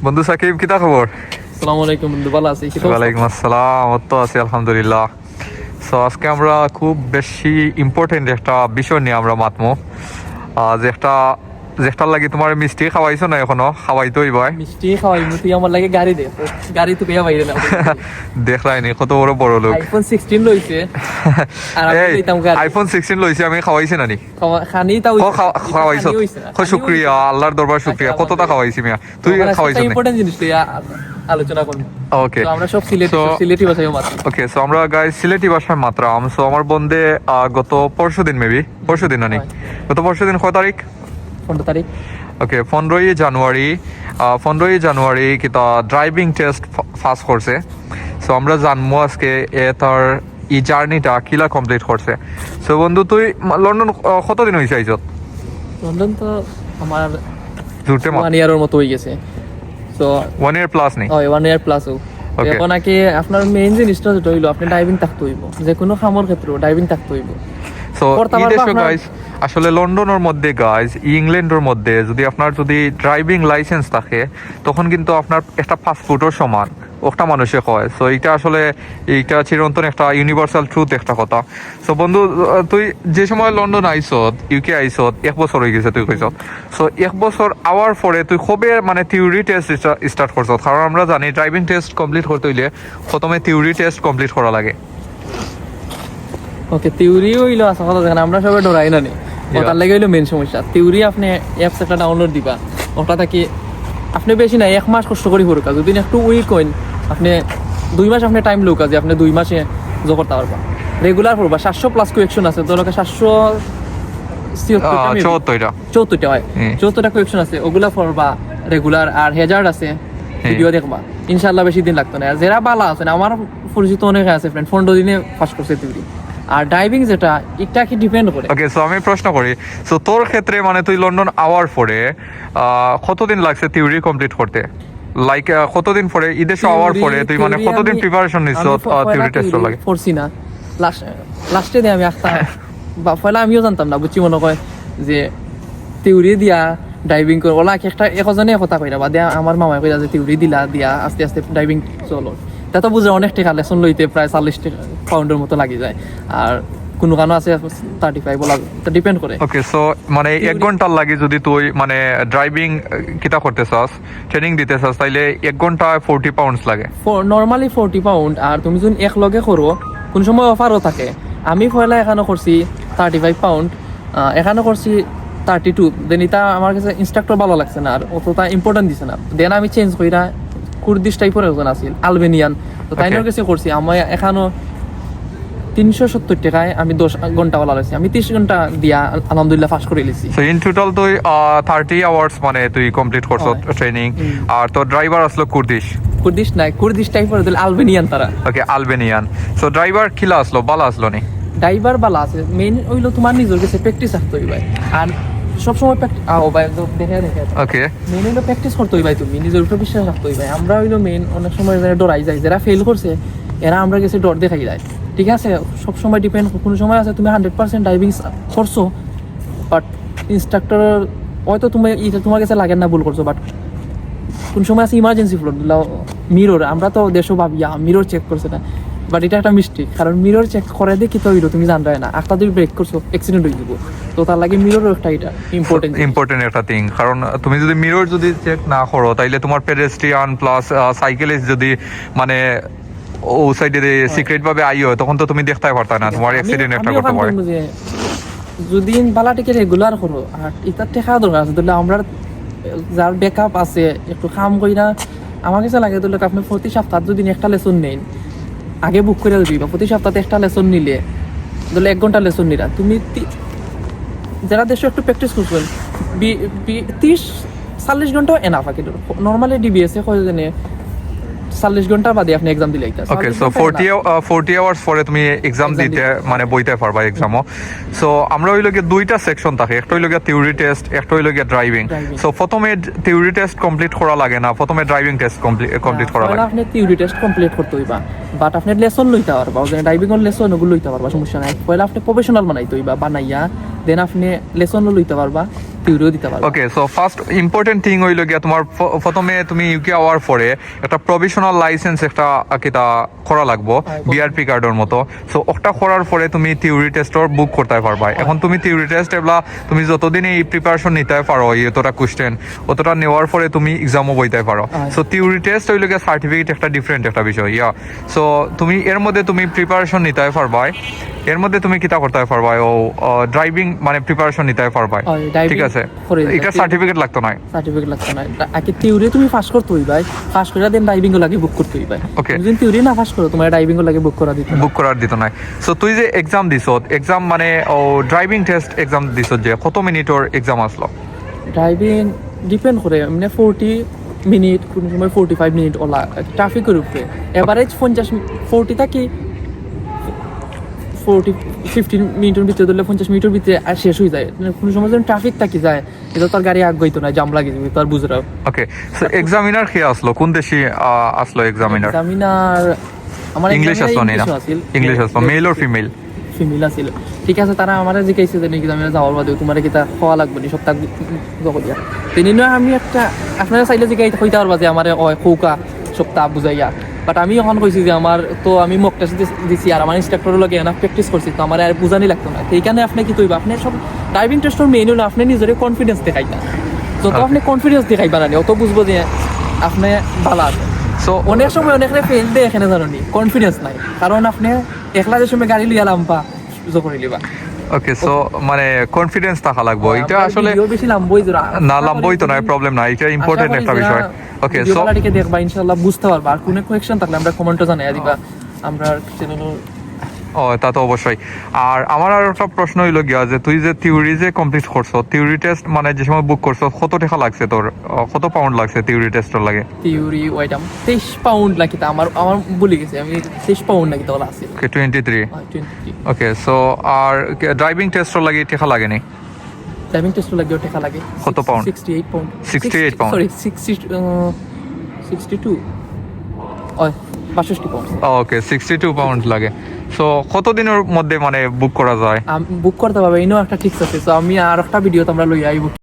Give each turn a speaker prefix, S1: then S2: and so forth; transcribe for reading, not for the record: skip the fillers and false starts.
S1: বন্ধু সাকিব, কিতা খবর?
S2: আসসালামু আলাইকুম বন্ধু, ভালো আছি?
S1: ওয়ালাইকুম আসসালাম, তো আছি আলহামদুলিল্লাহ। সো আজকে আমরা খুব বেশি ইম্পর্টেন্ট একটা বিষয় নিয়ে আমরা মাতমো। যেটার লাগি তোমার মিষ্টি খাওয়াইছো না এখনো? খাওয়াইতোই ভাই।
S2: মিষ্টি খাওয়াইমু, তুই আমার লাগে গাড়ি দে। গাড়ি তো পেয়া বাইরে না।
S1: দেখলাইনি কত বড় লোক।
S2: আইফোন 16 লইছে আর আমি লইতাম গাড়ি।
S1: আইফোন 16 লইছে, আমি খাওয়াইছি নানি?
S2: খানি তাও
S1: খাওয়াইছো। শুকরিয়া, আল্লাহর দরবার শুকরিয়া। কতটা খাওয়াইছি মিয়া? তুই খাওয়াইছো না?
S2: ইম্পর্টেন্ট জিনিস তুই আলোচনা করব।
S1: ওকে,
S2: তো আমরা সব সিলেটি ভাষায় মাত্র।
S1: ওকে, সো আমরা গাইস সিলেটি ভাষায় মাত্রাম। সো আমার বন্ধে গত পরশুদিন নানি, গত পরশুদিন কয় তারিখ?
S2: 15 তারিখ।
S1: ওকে, 15 জানুয়ারি কিতা ড্রাইভিং টেস্ট পাস করছে। সো আমরা জানবো আজকে তার এই জার্নিটা কিলা কমপ্লিট করছে। সো বন্ধু, তুই লন্ডন কতদিন হয়েছে আইছত?
S2: লন্ডন তো আমার
S1: জুটে
S2: 1 ইয়ারের মতো হয়ে গেছে। সো
S1: 1 ইয়ার প্লাস নেই?
S2: 1 ইয়ার প্লাস। এখন নাকি আপনার মেইন জিনিসটা যেটা হইলো, আপনি ড্রাইভিং থাকতে হইব, যে কোনো খামর ক্ষেত্রে ড্রাইভিং থাকতে হইব।
S1: সো এই দেশে গাইস, আসলে লন্ডনের মধ্যে গাইস, ইংল্যান্ডের মধ্যে যদি আপনার ড্রাইভিং লাইসেন্স থাকে, তখন কিন্তু আপনার একটা পাসপোর্টের সমান একটা মানুষে হয়। সো এইটা আসলে এইটা চিরন্তন একটা ইউনিভার্সাল ট্রুথ একটা কথা। সো বন্ধু, তুই যে সময় লন্ডন আইছত, ইউকে আইছত, 1 বছর হয়ে গেছে তুই কইছ। সো 1 বছর আওয়ার পরে তুই কবে মানে থিওরি টেস্ট স্টার্ট করছ? কারণ আমরা জানি ড্রাইভিং টেস্ট কমপ্লিট করতে হইলে প্রথমে থিওরি টেস্ট কমপ্লিট করা লাগে।
S2: ওকে, থিওরি হইলো আসা কথা, দেখেন আমরা সবাই ডরাই না নি, ওটার লাগে হইলো মেন সমস্যা। থিওরি আপনি অ্যাপস একটা ডাউনলোড দিবা, ওটা থাকি আপনি বেশি না 1 মাস কষ্ট করি পড়ুকা। যদি একটু উইক হইন, আপনি 2 মাস আপনি টাইম লুকা যে আপনি 2 মাসে জো করতে পারবা। রেগুলার পড়বা, 700 প্লাস কোয়েকশন আছে, তোর 774টা হয়, 74টা কোয়েকশন আছে, ওগুলা পড়বা রেগুলার। আর হেজার্ড আছে, ভিডিও দেখবা, ইনশাল্লাহ বেশি দিন লাগতো না। আর যারা বালা আছে না, আমার পরিচিত অনেক আছে ফ্রেন্ড, 15 দিনে পাস করছে থিওরি। আর ড্রাইভিং যেটা এটা কি ডিপেন্ড করে।
S1: ওকে, সো আমি প্রশ্ন করি, সো তোর ক্ষেত্রে মানে তুই লন্ডন আওয়ার পরে কতদিন লাগছে থিওরি কমপ্লিট করতে? লাইক কতদিন পরে ঈদের আওয়ার পরে তুই মানে কতদিন প্রিপারেশন নিছ থিওরি টেস্ট লাগে?
S2: পড়ছি না, লাস্টে দিয়ে আমি আস্তে বা পয়লা আমিও জানতাম না, বুঝছি মনে হয় যে থিওরি দিয়া ড্রাইভিং করে ওলা একটা একজনে কথা কইরা বা দিয়া আমার মামাই কইরা যে থিওরি দিলা দিয়া আস্তে আস্তে ড্রাইভিং চলো। তা তো বুঝে অনেক টাকা লেসন লইতে প্রায় 40 পাউন্ডের মতো লাগি যায়। আর কোনো কারণ আছে 35 বলা, তো ডিপেন্ড করে।
S1: ওকে, সো মানে 1 ঘন্টার লাগে যদি তুই মানে ড্রাইভিং কিতা করতেছস, ট্রেনিং দিতেছস, তাইলে 1 ঘন্টায় 40 পাউন্ডস লাগে
S2: নরমালি 40 পাউন্ড। আর তুমি যদি এক লগে করো, কোন সময় অফারও থাকে। আমি পয়লা এখানে করছি 35 পাউন্ড, এখানে করছি 32। দেন এটা আমার কাছে ইনস্ট্রাক্টর ভালো লাগছে না, আর অতটা ইম্পর্টেন্ট দিছে না। দেন আমি চেঞ্জ কইরা কুর্দিশ টাইপের একজন আছিল, আলবেনিয়ান, তো তাইনের কাছে করছি। আমি এখানেও 370 টাকায় আমি 10 ঘন্টা বলা লাগছে, আমি 30 ঘন্টা দিয়া আলহামদুলিল্লাহ পাস করে লিছি।
S1: সো ইন টোটাল তুই 30 আওয়ার্স মানে তুই কমপ্লিট করছ ট্রেনিং। আর তো ড্রাইভার আসলো কুর্দিশ
S2: নাই, কুর্দিশ টাইপের আলবেনিয়ান তারা।
S1: ওকে, আলবেনিয়ান। সো ড্রাইভার কিলা আসলো, বালা আসলো নি?
S2: ড্রাইভার বালা আছে, মেইন হইলো তোমার নিজের কাছে প্র্যাকটিস রাখতে হইবে। আর সবসময়
S1: ওকে,
S2: মেইন হইলো প্র্যাকটিস করতে হইবে, তুমি নিজের উপর বিশ্বাস রাখতে হইবে। আমরা হইলো মেইন অনেক সময় ডরাই যায়, যারা ফেল করছে এরা আমরা কাছে ডর দেখাই যায়। ঠিক আছে, সবসময় ডিপেন্ড, কোনো সময় আছে তুমি 100% ড্রাইভিং করছো, বাট ইনস্ট্রাক্টর হয়তো তোমার কাছে লাগে না ভুল করছো, বাট কোন সময় আছে ইমার্জেন্সি ফ্লো মিরর, আমরা তো দেশও ভাবিয়া মিরর চেক করছে না, বাট এটা একটা মিস্টেক। কারণ মিরর চেক করে দেখি তো হইলো তুমি জানবে না, একটা তুমি ব্রেক করছো অ্যাক্সিডেন্ট হয়ে যাবো। তো তার লাগে মিররও একটা এটা
S1: ইম্পর্টেন্ট একটা থিং। কারণ তুমি যদি মিরর যদি চেক না করো, তাইলে তোমার পেডেস্ট্রিয়ান প্লাস সাইকেলিস্ট যদি মানে ও সাইডে সিক্রেট ভাবে আইও, তখন তো তুমি দেখতে পারতা না, তোমার অ্যাক্সিডেন্ট একটা করতে পারে।
S2: যদি বালাটিকে রেগুলার করো, আর এটা টেকা দরকার আছে, তাহলে আমরা যার ব্যাকআপ আছে একটু কাম কইরা, আমার কাছে লাগে তাহলে আপনি প্রতি সপ্তাহ যদি একটা লেসন নেন, আগে বুক করে দিবা, প্রতি সপ্তাহে একটা লেসন নিলে তাহলে 1 ঘন্টা লেসন নিলা তুমি, যারা দেশে একটু প্র্যাকটিস করছেন 30-40 ঘন্টাও এনাফ। কিন্তু নর্মালি ডিবিএস এ কয় জানে 40 ঘন্টা বাদে আপনি এক্সাম দিলে একটা।
S1: ওকে, সো 40 আওয়ার্স পরে তুমি এক্সাম দিতে মানে বইতে পারবা এক্সামও। সো আমরা হইলো গিয়ে 2টা সেকশন থাকে, একটা হইলো গিয়ে থিওরি টেস্ট, একটা হইলো গিয়ে ড্রাইভিং। সো প্রথমে থিওরি টেস্ট কমপ্লিট করা লাগে না, প্রথমে ড্রাইভিং টেস্ট কমপ্লিট করা লাগে?
S2: আপনি থিওরি টেস্ট কমপ্লিট করতে হইবা, বাট আপনি লেসন লইতে পারবা, ড্রাইভিং এর লেসন ওগুলো লইতে পারবা, সমস্যা নাই। পয়লা আপনি প্রফেশনাল বানাইতে হইবা, বানাইয়া দেন আপনি লেসনও লইতে পারবা। থিওরিও দিতে পারবা।
S1: ওকে, সো ফার্স্ট ইম্পর্টেন্ট থিং হইল গিয়া তোমার প্রথমে তুমি ইউকে আওয়ার পরে একটা প্রভিশনাল লাইসেন্স একটা কিতা করা লাগবো বিআরপি কার্ডের মতো। সো ওটা করার পরে তুমি থিওরি টেস্টর বুক করতে পারবা। এখন তুমি থিওরি টেস্ট এগুলা তুমি যতদিন এই প্রিপারেশন নিতে পারো এতটা কোশ্চেন অতটা নেওয়ার পরে তুমি এক্সামও বইতে পারো। সো থিওরি টেস্ট হইল গিয়া সার্টিফিকেট একটা ডিফারেন্ট একটা বিষয়। ইয়া, সো তুমি এর মধ্যে তুমি প্রিপারেশন নিতে পারবা, এর মধ্যে তুমি কিতা করতে পারবা ও ড্রাইভিং মানে প্রিপারেশন নিতে পারবা, ঠিক আছে? এটা সার্টিফিকেট লাগতো না,
S2: সার্টিফিকেট লাগতো না। আগে থিওরি তুমি পাস করতে হই ভাই, পাস করে দেন ড্রাইভিং লাগে বুক করতে হই ভাই।
S1: ওকে,
S2: তুমি যদি থিওরি না পাস করো তোমার ড্রাইভিং লাগে বুক করা দিত,
S1: বুক করার দিত না। সো তুই যে এক্সাম দিছ, এক্সাম মানে ও ড্রাইভিং টেস্ট এক্সাম দিছ, যে কত মিনিটের এক্সাম আসলো?
S2: ড্রাইভিং ডিপেন্ড করে, মানে 40 মিনিট, কোন সময় 45 মিনিট ওলা ট্রাফিকের উপরে। এভারেজ 40 থাকি 15 মিনিটের ভিতরে ধরলে 50 মিনিটের ভিতরে আর শেষ হয়ে যায়। কোনো সময় যখন ট্রাফিক থাকি যায় এটা তার গাড়ি আগাইতো না, জাম লাগে যাবে, তার বুঝরাও।
S1: ওকে, সো এক্সামিনার কে আসলো, কোন দেশি আসলো এক্সামিনার?
S2: এক্সামিনার আমার
S1: ইংলিশ আসলো না? ইংলিশ আসলো, মেল অর ফিমেল?
S2: ফিমেল আছিল, ঠিক আছে। তারা আমার জিজ্ঞাসা যে এক্সামিনার যাওয়ার বাদে তোমার কি তা খাওয়া লাগবে নি সপ্তাহ দিয়া তিনি নয়। আমি একটা আপনারা চাইলে জিজ্ঞাসা হইতে পারবা যে আমার খৌকা সপ্তাহ বুঝাইয়া, বাট আমি এখন কইছি যে আমার তো আমি মক টেস্ট দিছি আর আমার ইনস্ট্রাক্টরের লগে এনাফ প্র্যাকটিস করছি, তো আমার আর বুঝানি লাগতো না। এইখানে আপনি কি কইবা, আপনি সব ড্রাইভিং টেস্টের মেইন হলো আপনি নিজের কনফিডেন্স দেখাই না। যত আপনি কনফিডেন্স দেখাইবা না অত বুঝবো যে আপনি ভালো আছেন।
S1: সো
S2: অনেক সময় অনেকরে ফেল দেয় এখানে জানি কনফিডেন্স নাই, কারণ আপনি একলা যে সময় গাড়ি লিয়া লাম্পা করে লিবা।
S1: ওকে, সো মানে কনফিডেন্স থাকা লাগবে। এটা আসলে
S2: বেশি লাম্বই
S1: না, লাম্বই তো নাই, প্রবলেম নাই, এটা ইম্পর্টেন্ট একটা বিষয়। ওকে, সো
S2: ভিডিওটাকে দেখবা ইনশাআল্লাহ বুঝতে পারবা। আর কোনো কোয়েশ্চেন থাকলে আমরা কমেন্টে জানাই দিবা, আমরা চ্যানেলের।
S1: ও, তা তো অবশ্যই। আর আমার আর একটা প্রশ্ন হইল গিয়া যে তুই যে থিওরি যে কমপ্লিট করছো, থিওরি টেস্ট মানে যে সময় বুক করছো কত টাকা লাগছে তোর, কত পাউন্ড লাগছে থিওরি টেস্টের লাগে?
S2: থিওরি ওইটা 23 পাউন্ড লাগি, তা আমার ভুলে গেছি আমি 23 পাউন্ড নাকি তাহলে আছে।
S1: ওকে, 23।
S2: 23।
S1: ওকে, সো আর ড্রাইভিং টেস্টের লাগে টাকা লাগেনি?
S2: ড্রাইভিং টেস্ট লাগেও টাকা লাগে।
S1: কত পাউন্ড?
S2: 68 পাউন্ড।
S1: 68 পাউন্ড,
S2: সরি 62 ওই 62 পাউন্ড।
S1: ওকে, 62 পাউন্ড লাগে। সো কতদিনের মধ্যে মানে বুক করা যায়?
S2: বুক করতে পারবে, ইনো একটা ঠিক আছে। তো আমি আর একটা ভিডিও তোমরা লই আইব।